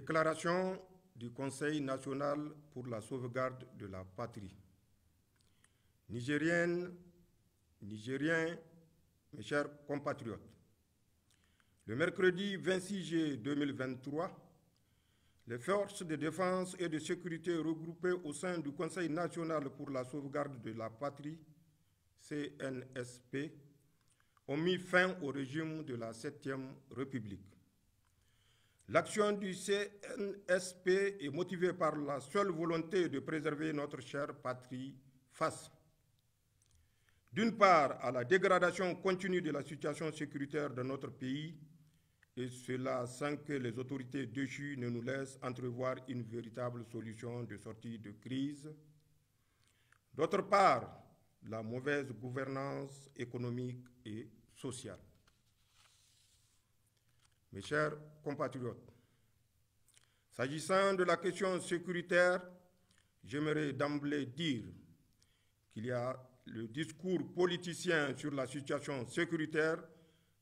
Déclaration du Conseil national pour la sauvegarde de la patrie. Nigériennes, Nigériens, mes chers compatriotes, le mercredi 26 juillet 2023, les forces de défense et de sécurité regroupées au sein du Conseil national pour la sauvegarde de la patrie, CNSP, ont mis fin au régime de la 7e République. L'action du CNSP est motivée par la seule volonté de préserver notre chère patrie face, d'une part, à la dégradation continue de la situation sécuritaire de notre pays, et cela sans que les autorités déchues ne nous laissent entrevoir une véritable solution de sortie de crise. D'autre part, la mauvaise gouvernance économique et sociale. Mes chers compatriotes, s'agissant de la question sécuritaire, j'aimerais d'emblée dire qu'il y a le discours politicien sur la situation sécuritaire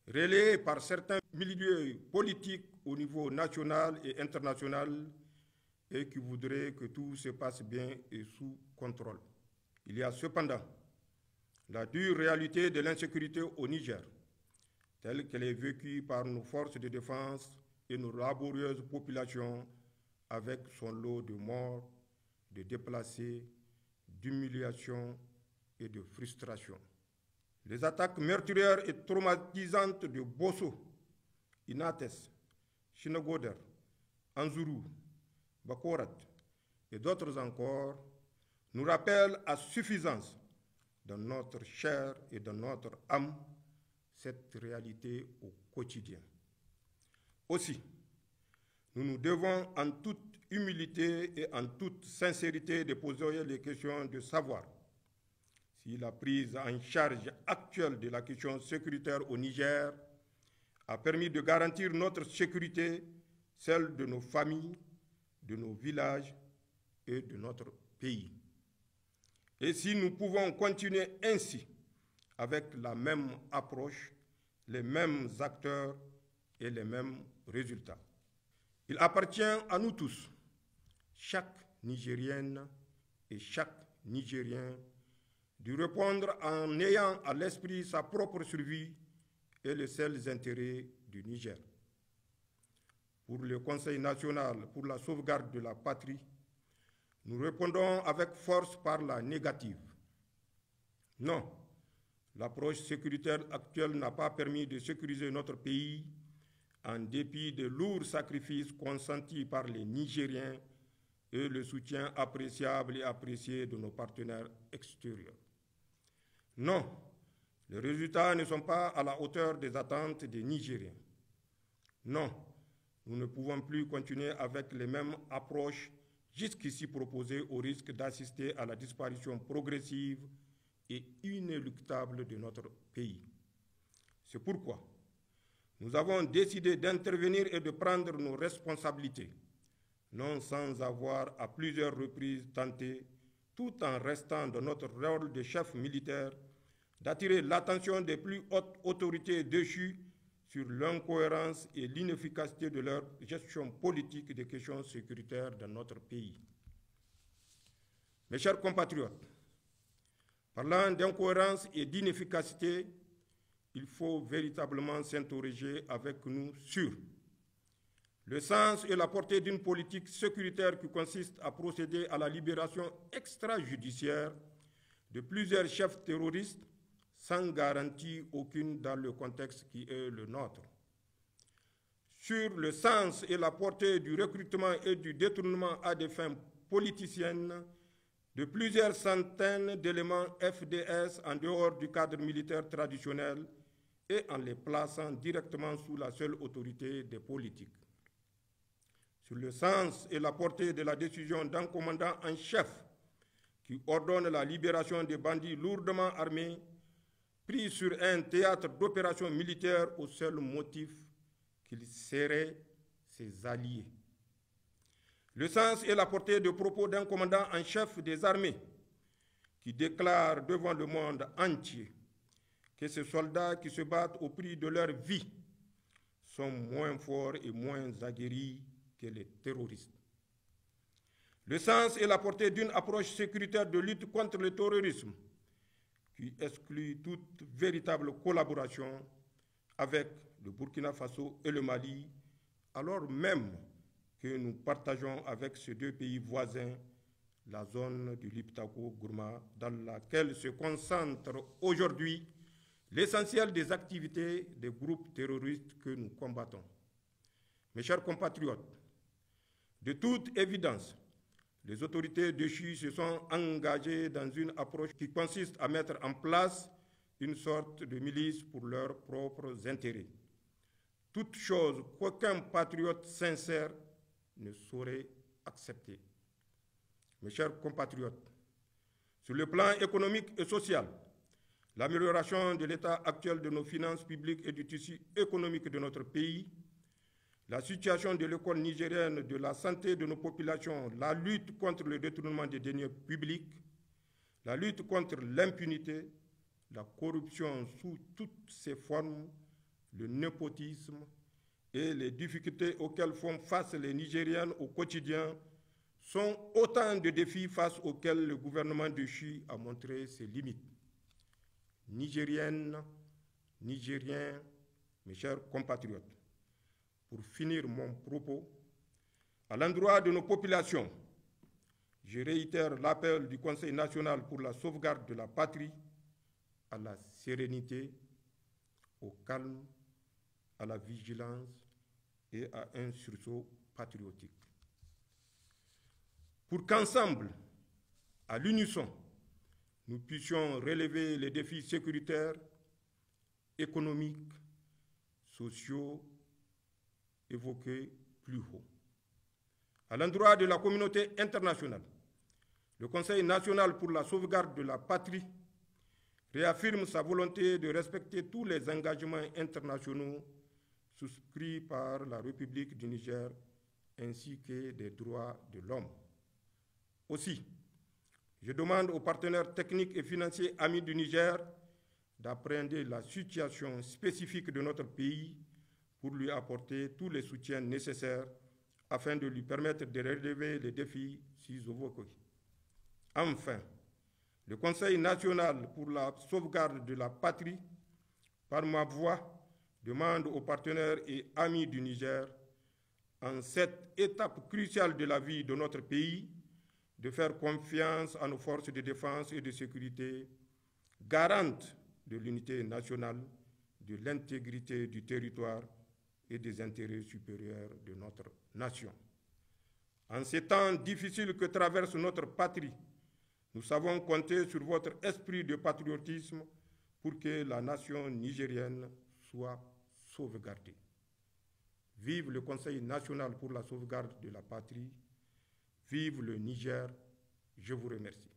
relayé par certains milieux politiques au niveau national et international et qui voudraient que tout se passe bien et sous contrôle. Il y a cependant la dure réalité de l'insécurité au Niger, telle qu'elle est vécue par nos forces de défense et nos laborieuses populations, avec son lot de morts, de déplacés, d'humiliations et de frustration. Les attaques meurtrières et traumatisantes de Bosso, Inates, Chinagoder, Anzuru, Bakorat et d'autres encore nous rappellent à suffisance dans notre chair et dans notre âme cette réalité au quotidien. Aussi, nous nous devons en toute humilité et en toute sincérité de poser les questions de savoir si la prise en charge actuelle de la question sécuritaire au Niger a permis de garantir notre sécurité, celle de nos familles, de nos villages et de notre pays. Et si nous pouvons continuer ainsi, avec la même approche, les mêmes acteurs et les mêmes résultats. Il appartient à nous tous, chaque Nigérienne et chaque Nigérien, de répondre en ayant à l'esprit sa propre survie et les seuls intérêts du Niger. Pour le Conseil national pour la sauvegarde de la patrie, nous répondons avec force par la négative. Non, l'approche sécuritaire actuelle n'a pas permis de sécuriser notre pays en dépit des lourds sacrifices consentis par les Nigériens et le soutien appréciable et apprécié de nos partenaires extérieurs. Non, les résultats ne sont pas à la hauteur des attentes des Nigériens. Non, nous ne pouvons plus continuer avec les mêmes approches jusqu'ici proposées au risque d'assister à la disparition progressive et inéluctable de notre pays. C'est pourquoi nous avons décidé d'intervenir et de prendre nos responsabilités, non sans avoir à plusieurs reprises tenté, tout en restant dans notre rôle de chef militaire, d'attirer l'attention des plus hautes autorités déchues sur l'incohérence et l'inefficacité de leur gestion politique des questions sécuritaires dans notre pays. Mes chers compatriotes, parlant d'incohérence et d'inefficacité, il faut véritablement s'interroger avec nous sur le sens et la portée d'une politique sécuritaire qui consiste à procéder à la libération extrajudiciaire de plusieurs chefs terroristes sans garantie aucune dans le contexte qui est le nôtre. Sur le sens et la portée du recrutement et du détournement à des fins politiciennes de plusieurs centaines d'éléments FDS en dehors du cadre militaire traditionnel et en les plaçant directement sous la seule autorité des politiques. Sur le sens et la portée de la décision d'un commandant en chef qui ordonne la libération des bandits lourdement armés pris sur un théâtre d'opération militaire au seul motif qu'ils seraient ses alliés. Le sens et la portée de propos d'un commandant en chef des armées qui déclare devant le monde entier que ces soldats qui se battent au prix de leur vie sont moins forts et moins aguerris que les terroristes. Le sens et la portée d'une approche sécuritaire de lutte contre le terrorisme qui exclut toute véritable collaboration avec le Burkina Faso et le Mali, alors même que nous partageons avec ces deux pays voisins la zone du Liptako-Gourma dans laquelle se concentre aujourd'hui l'essentiel des activités des groupes terroristes que nous combattons. Mes chers compatriotes, de toute évidence, les autorités déchues se sont engagées dans une approche qui consiste à mettre en place une sorte de milice pour leurs propres intérêts. Toute chose qu'aucun patriote sincère ne saurait accepter. Mes chers compatriotes, sur le plan économique et social, l'amélioration de l'état actuel de nos finances publiques et du tissu économique de notre pays, la situation de l'école nigérienne, de la santé de nos populations, la lutte contre le détournement des deniers publics, la lutte contre l'impunité, la corruption sous toutes ses formes, le népotisme et les difficultés auxquelles font face les Nigériennes au quotidien sont autant de défis face auxquels le gouvernement déchu a montré ses limites. Nigériennes, Nigériens, mes chers compatriotes, pour finir mon propos, à l'endroit de nos populations, je réitère l'appel du Conseil national pour la sauvegarde de la patrie à la sérénité, au calme, à la vigilance et à un sursaut patriotique. Pour qu'ensemble, à l'unisson, nous puissions relever les défis sécuritaires, économiques, sociaux, évoqués plus haut. À l'endroit de la communauté internationale, le Conseil national pour la sauvegarde de la patrie réaffirme sa volonté de respecter tous les engagements internationaux souscrits par la République du Niger ainsi que des droits de l'homme. Aussi, je demande aux partenaires techniques et financiers amis du Niger d'appréhender la situation spécifique de notre pays pour lui apporter tous les soutiens nécessaires afin de lui permettre de relever les défis si évoqués. Enfin, le Conseil national pour la sauvegarde de la patrie, par ma voix, demande aux partenaires et amis du Niger, en cette étape cruciale de la vie de notre pays, de faire confiance à nos forces de défense et de sécurité, garantes de l'unité nationale, de l'intégrité du territoire et des intérêts supérieurs de notre nation. En ces temps difficiles que traverse notre patrie, nous savons compter sur votre esprit de patriotisme pour que la nation nigérienne soit sauvegardée. Vive le Conseil national pour la sauvegarde de la patrie. Vive le Niger. Je vous remercie.